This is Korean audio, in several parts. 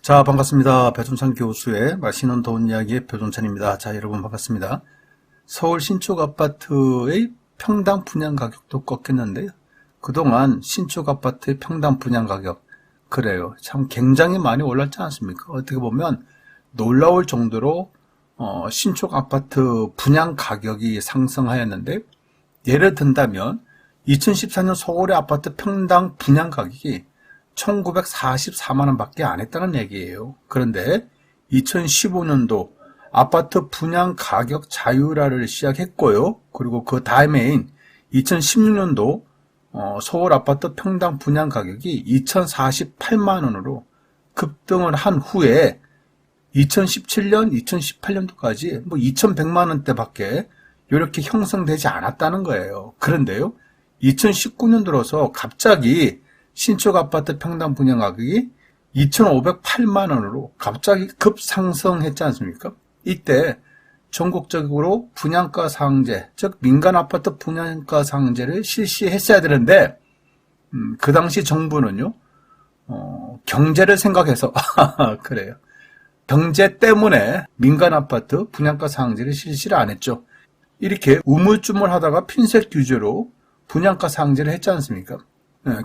자, 반갑습니다. 배종찬 교수의 맛있는 돈 이야기의 배종찬입니다. 자, 여러분 반갑습니다. 서울 신축 아파트의 평당 분양 가격도 꺾였는데요. 그동안 신축 아파트의 평당 분양 가격, 그래요. 참 굉장히 많이 올랐지 않습니까? 어떻게 보면 놀라울 정도로 신축 아파트 분양 가격이 상승하였는데, 예를 든다면 2014년 서울의 아파트 평당 분양 가격이 1944만 원밖에 안 했다는 얘기예요. 그런데 2015년도 아파트 분양 가격 자율화를 시작했고요. 그리고 그 다음해인 2016년도 서울 아파트 평당 분양 가격이 2048만 원으로 급등을 한 후에 2017년, 2018년도까지 2100만 원대밖에 이렇게 형성되지 않았다는 거예요. 그런데요, 2019년 들어서 갑자기 신축 아파트 평당 분양 가격이 2,508만 원으로 갑자기 급상승했지 않습니까? 이때 전국적으로 분양가 상제, 즉 민간 아파트 분양가 상제를 실시했어야 되는데, 그 당시 정부는요, 경제를 생각해서 그래요. 경제 때문에 민간 아파트 분양가 상제를 실시를 안 했죠. 이렇게 우물쭈물하다가 핀셋 규제로 분양가 상제를 했지 않습니까?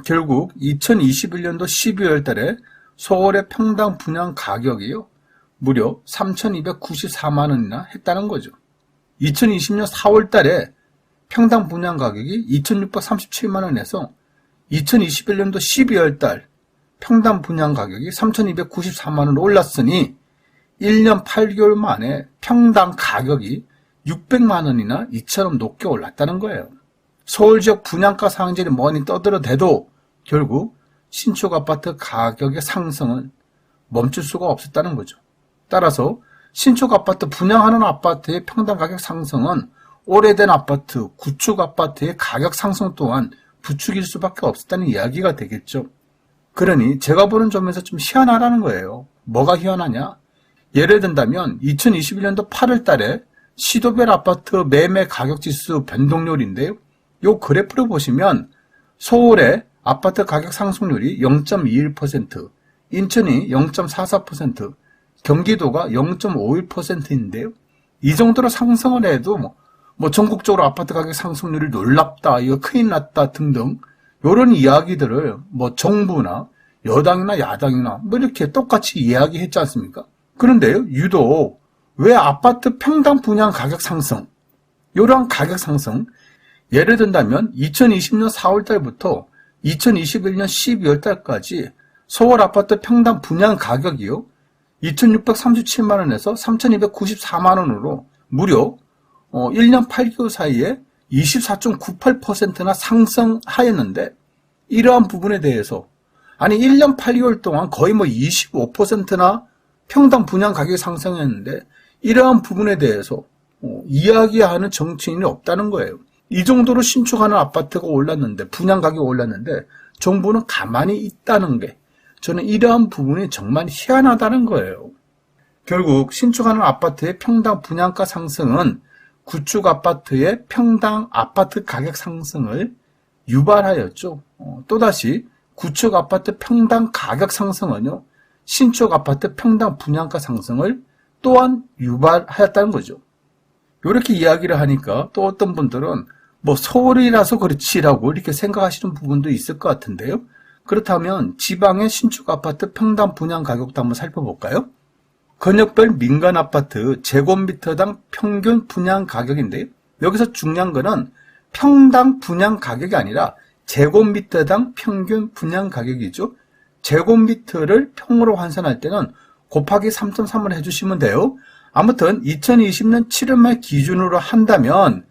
결국 2021년도 12월 달에 서울의 평당 분양 가격이요, 무려 3,294만 원이나 했다는 거죠. 2020년 4월 달에 평당 분양 가격이 2,637만 원에서 2021년도 12월 달 평당 분양 가격이 3,294만 원으로 올랐으니 1년 8개월 만에 평당 가격이 600만 원이나 이처럼 높게 올랐다는 거예요. 서울 지역 분양가 상승이 뭐니 떠들어대도 결국 신축 아파트 가격의 상승은 멈출 수가 없었다는 거죠. 따라서 신축 아파트 분양하는 아파트의 평당 가격 상승은 오래된 아파트, 구축 아파트의 가격 상승 또한 부추길 수밖에 없었다는 이야기가 되겠죠. 그러니 제가 보는 점에서 좀 희한하다는 거예요. 뭐가 희한하냐? 예를 든다면 2021년도 8월 달에 시도별 아파트 매매 가격 지수 변동률인데요. 요 그래프를 보시면 서울의 아파트 가격 상승률이 0.21%, 인천이 0.44%, 경기도가 0.51%인데요. 이 정도로 상승을 해도 전국적으로 아파트 가격 상승률이 놀랍다, 이거 큰일 났다 등등 이런 이야기들을 정부나 여당이나 야당이나 이렇게 똑같이 이야기했지 않습니까? 그런데요, 유독 왜 아파트 평당 분양 가격 상승, 이러한 가격 상승, 예를 든다면 2020년 4월 달부터 2021년 12월 달까지 서울 아파트 평당 분양 가격이요, 2,637만 원에서 3,294만 원으로 무려 1년 8개월 사이에 24.98%나 상승하였는데, 이러한 부분에 대해서 1년 8개월 동안 거의 25%나 평당 분양 가격이 상승했는데 이러한 부분에 대해서 이야기하는 정치인이 없다는 거예요. 이 정도로 신축하는 아파트가 올랐는데, 분양 가격이 올랐는데 정부는 가만히 있다는 게, 저는 이러한 부분이 정말 희한하다는 거예요. 결국 신축하는 아파트의 평당 분양가 상승은 구축 아파트의 평당 아파트 가격 상승을 유발하였죠. 또다시 구축 아파트 평당 가격 상승은요, 신축 아파트 평당 분양가 상승을 또한 유발하였다는 거죠. 이렇게 이야기를 하니까 또 어떤 분들은 서울이라서 그렇지라고 이렇게 생각하시는 부분도 있을 것 같은데요. 그렇다면 지방의 신축 아파트 평당 분양 가격도 한번 살펴볼까요? 권역별 민간 아파트 제곱미터당 평균 분양 가격인데요. 여기서 중요한 거는 평당 분양 가격이 아니라 제곱미터당 평균 분양 가격이죠. 제곱미터를 평으로 환산할 때는 곱하기 3.3을 해주시면 돼요. 아무튼 2020년 7월 말 기준으로 한다면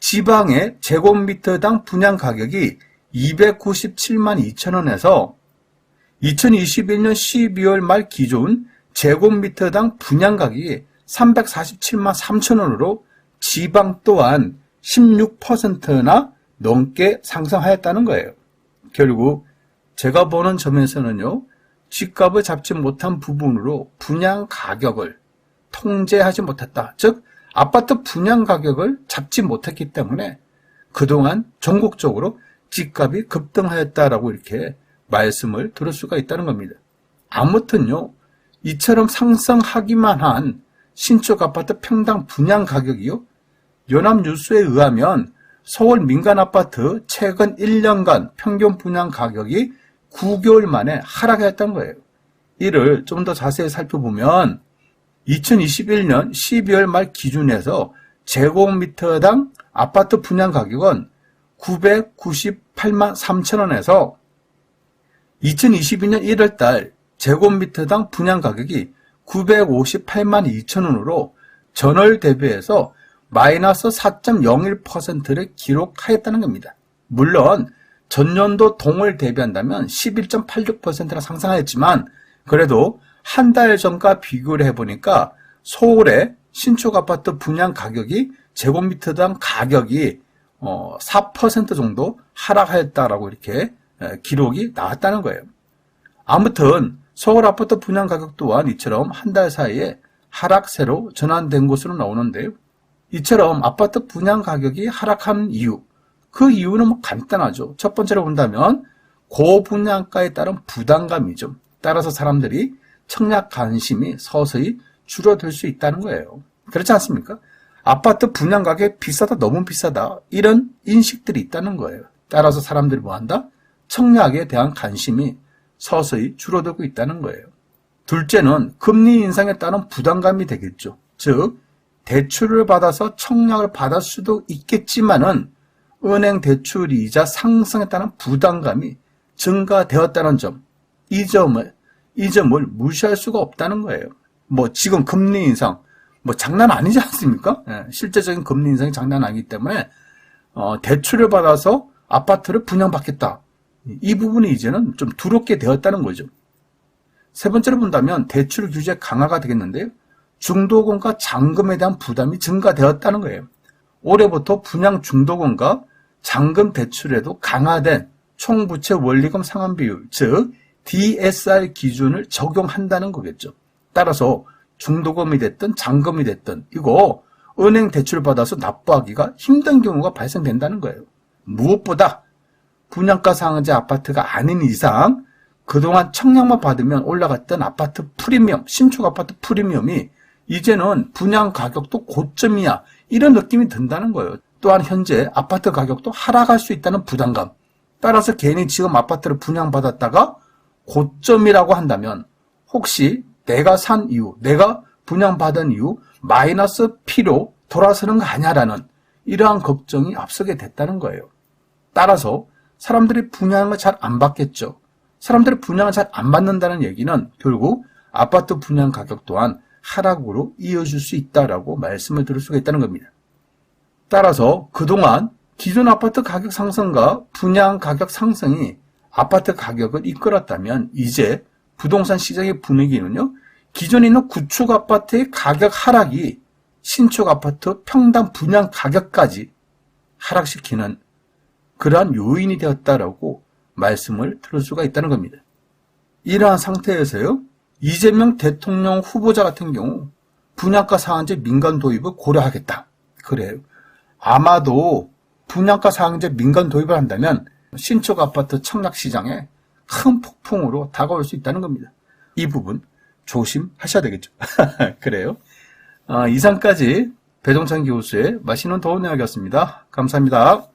지방의 제곱미터당 분양 가격이 297만 2천 원에서 2021년 12월 말 기준 제곱미터당 분양 가격이 347만 3천 원으로 지방 또한 16%나 넘게 상승하였다는 거예요. 결국 제가 보는 점에서는요, 집값을 잡지 못한 부분으로 분양 가격을 통제하지 못했다. 즉 아파트 분양 가격을 잡지 못했기 때문에 그동안 전국적으로 집값이 급등하였다라고 이렇게 말씀을 들을 수가 있다는 겁니다. 아무튼요, 이처럼 상승하기만 한 신축 아파트 평당 분양 가격이요. 연합뉴스에 의하면 서울 민간 아파트 최근 1년간 평균 분양 가격이 9개월 만에 하락했다는 거예요. 이를 좀 더 자세히 살펴보면 2021년 12월 말 기준에서 제곱미터당 아파트 분양 가격은 998만 3천 원에서 2022년 1월 달 제곱미터당 분양 가격이 958만 2천 원으로 전월 대비해서 마이너스 4.01%를 기록하였다는 겁니다. 물론 전년도 동월 대비한다면 11.86%나 상승하였지만 그래도 한 달 전과 비교를 해보니까 서울의 신축 아파트 분양 가격이 제곱미터당 가격이 4% 정도 하락하였다라고 이렇게 기록이 나왔다는 거예요. 아무튼 서울 아파트 분양 가격 또한 이처럼 한 달 사이에 하락세로 전환된 것으로 나오는데요. 이처럼 아파트 분양 가격이 하락한 이유, 그 이유는 간단하죠. 첫 번째로 본다면 고분양가에 따른 부담감이죠. 따라서 사람들이 청약 관심이 서서히 줄어들 수 있다는 거예요. 그렇지 않습니까? 아파트 분양 가격이 비싸다, 너무 비싸다, 이런 인식들이 있다는 거예요. 따라서 사람들이 뭐한다? 청약에 대한 관심이 서서히 줄어들고 있다는 거예요. 둘째는 금리 인상에 따른 부담감이 되겠죠. 즉 대출을 받아서 청약을 받을 수도 있겠지만은 은행 대출 이자 상승에 따른 부담감이 증가되었다는 점, 이 점을 무시할 수가 없다는 거예요. 지금 금리 인상, 장난 아니지 않습니까? 실제적인 금리 인상이 장난 아니기 때문에 대출을 받아서 아파트를 분양받겠다. 이 부분이 이제는 좀 두렵게 되었다는 거죠. 세 번째로 본다면 대출 규제 강화가 되겠는데요. 중도금과 잔금에 대한 부담이 증가되었다는 거예요. 올해부터 분양 중도금과 잔금 대출에도 강화된 총부채 원리금 상환 비율, 즉 DSR 기준을 적용한다는 거겠죠. 따라서 중도금이 됐든 잔금이 됐든 이거 은행 대출을 받아서 납부하기가 힘든 경우가 발생된다는 거예요. 무엇보다 분양가 상한제 아파트가 아닌 이상 그동안 청약만 받으면 올라갔던 아파트 프리미엄, 신축 아파트 프리미엄이 이제는 분양 가격도 고점이야, 이런 느낌이 든다는 거예요. 또한 현재 아파트 가격도 하락할 수 있다는 부담감, 따라서 괜히 지금 아파트를 분양받았다가 고점이라고 한다면 혹시 내가 산 이후, 내가 분양받은 이후 마이너스 P로 돌아서는 거 아니야라는 이러한 걱정이 앞서게 됐다는 거예요. 따라서 사람들이 분양을 잘 안 받겠죠. 사람들이 분양을 잘 안 받는다는 얘기는 결국 아파트 분양 가격 또한 하락으로 이어질 수 있다라고 말씀을 드릴 수가 있다는 겁니다. 따라서 그동안 기존 아파트 가격 상승과 분양 가격 상승이 아파트 가격을 이끌었다면 이제 부동산 시장의 분위기는요, 기존에 있는 구축 아파트의 가격 하락이 신축 아파트 평당 분양 가격까지 하락시키는 그러한 요인이 되었다라고 말씀을 드릴 수가 있다는 겁니다. 이러한 상태에서요, 이재명 대통령 후보자 같은 경우 분양가 상한제 민간 도입을 고려하겠다. 그래요. 아마도 분양가 상한제 민간 도입을 한다면 신축 아파트 청약 시장에 큰 폭풍으로 다가올 수 있다는 겁니다. 이 부분 조심하셔야 되겠죠. 그래요. 이상까지 배종찬 교수의 맛있는 더운 이야기였습니다. 감사합니다.